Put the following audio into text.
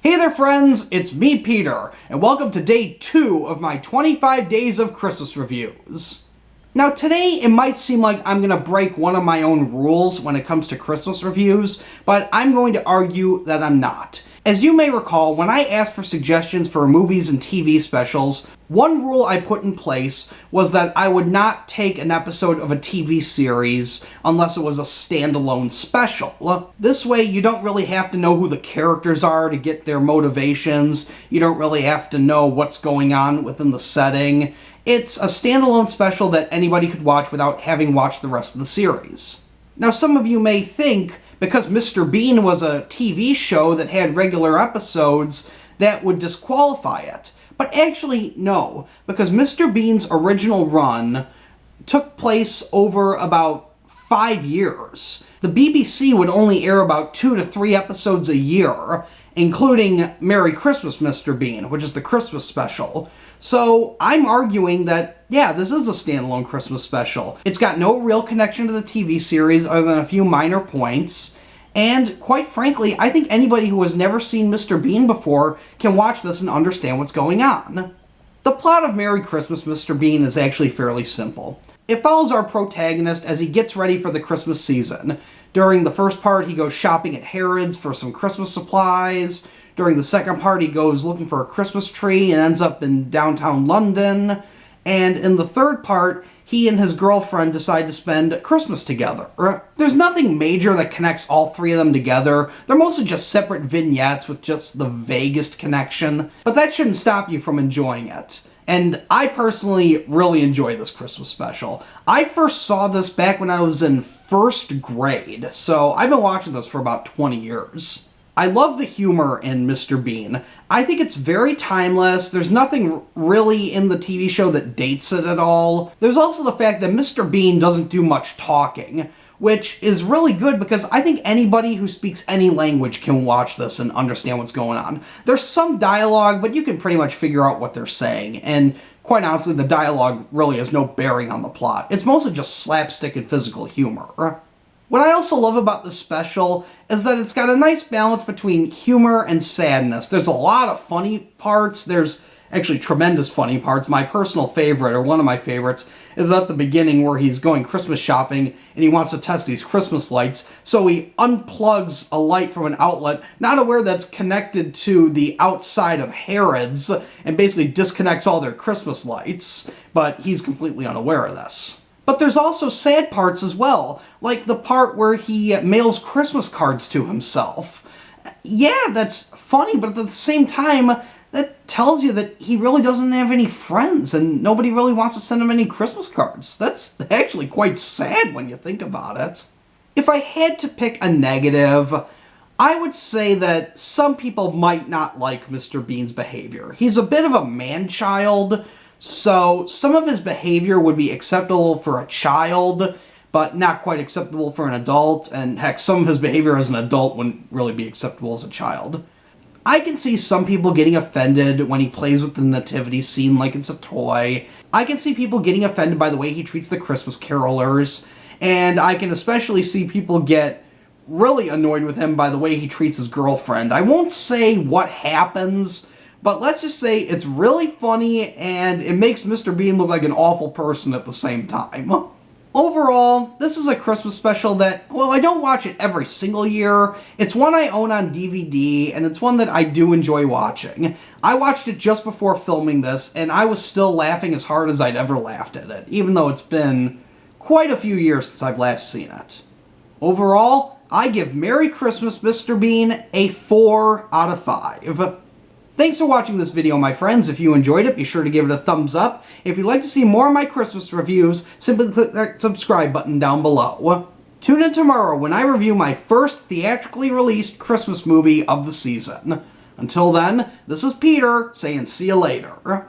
Hey there friends, it's me Peter, and welcome to day 2 of my 25 days of Christmas reviews. Now today it might seem like I'm going to break one of my own rules when it comes to Christmas reviews, but I'm going to argue that I'm not. As you may recall, when I asked for suggestions for movies and TV specials, one rule I put in place was that I would not take an episode of a TV series unless it was a standalone special. This way, you don't really have to know who the characters are to get their motivations. You don't really have to know what's going on within the setting. It's a standalone special that anybody could watch without having watched the rest of the series. Now, some of you may think, because Mr. Bean was a TV show that had regular episodes, that would disqualify it. But actually, no, because Mr. Bean's original run took place over about 5 years. The BBC would only air about 2 to 3 episodes a year, including Merry Christmas, Mr. Bean, which is the Christmas special. So I'm arguing that, yeah, this is a standalone Christmas special. It's got no real connection to the TV series other than a few minor points. And quite frankly, I think anybody who has never seen Mr. Bean before can watch this and understand what's going on. The plot of Merry Christmas, Mr. Bean is actually fairly simple. It follows our protagonist as he gets ready for the Christmas season. During the first part, he goes shopping at Harrods for some Christmas supplies. During the second part, he goes looking for a Christmas tree and ends up in downtown London. And in the third part, he and his girlfriend decide to spend Christmas together. There's nothing major that connects all three of them together. They're mostly just separate vignettes with just the vaguest connection. But that shouldn't stop you from enjoying it. And I personally really enjoy this Christmas special. I first saw this back when I was in first grade, so I've been watching this for about 20 years. I love the humor in Mr. Bean. I think it's very timeless. There's nothing really in the TV show that dates it at all. There's also the fact that Mr. Bean doesn't do much talking, which is really good because I think anybody who speaks any language can watch this and understand what's going on. There's some dialogue, but you can pretty much figure out what they're saying, and quite honestly, the dialogue really has no bearing on the plot. It's mostly just slapstick and physical humor. What I also love about this special is that it's got a nice balance between humor and sadness. There's a lot of funny parts. There's actually tremendous funny parts. My personal favorite, or one of my favorites, is at the beginning where he's going Christmas shopping and he wants to test these Christmas lights. So he unplugs a light from an outlet, not aware that's connected to the outside of Harrods, and basically disconnects all their Christmas lights. But he's completely unaware of this. But there's also sad parts as well, like the part where he mails Christmas cards to himself. Yeah, that's funny, but at the same time, that tells you that he really doesn't have any friends and nobody really wants to send him any Christmas cards. That's actually quite sad when you think about it. If I had to pick a negative, I would say that some people might not like Mr. Bean's behavior. He's a bit of a man-child, so some of his behavior would be acceptable for a child, but not quite acceptable for an adult, and heck, some of his behavior as an adult wouldn't really be acceptable as a child. I can see some people getting offended when he plays with the nativity scene like it's a toy. I can see people getting offended by the way he treats the Christmas carolers, and I can especially see people get really annoyed with him by the way he treats his girlfriend. I won't say what happens, but let's just say it's really funny, and it makes Mr. Bean look like an awful person at the same time. Overall, this is a Christmas special that, well, I don't watch it every single year. It's one I own on DVD, and it's one that I do enjoy watching. I watched it just before filming this, and I was still laughing as hard as I'd ever laughed at it, even though it's been quite a few years since I've last seen it. Overall, I give Merry Christmas, Mr. Bean a 4 out of 5. Thanks for watching this video, my friends. If you enjoyed it, be sure to give it a thumbs up. If you'd like to see more of my Christmas reviews, simply click that subscribe button down below. Tune in tomorrow when I review my first theatrically released Christmas movie of the season. Until then, this is Peter saying see you later.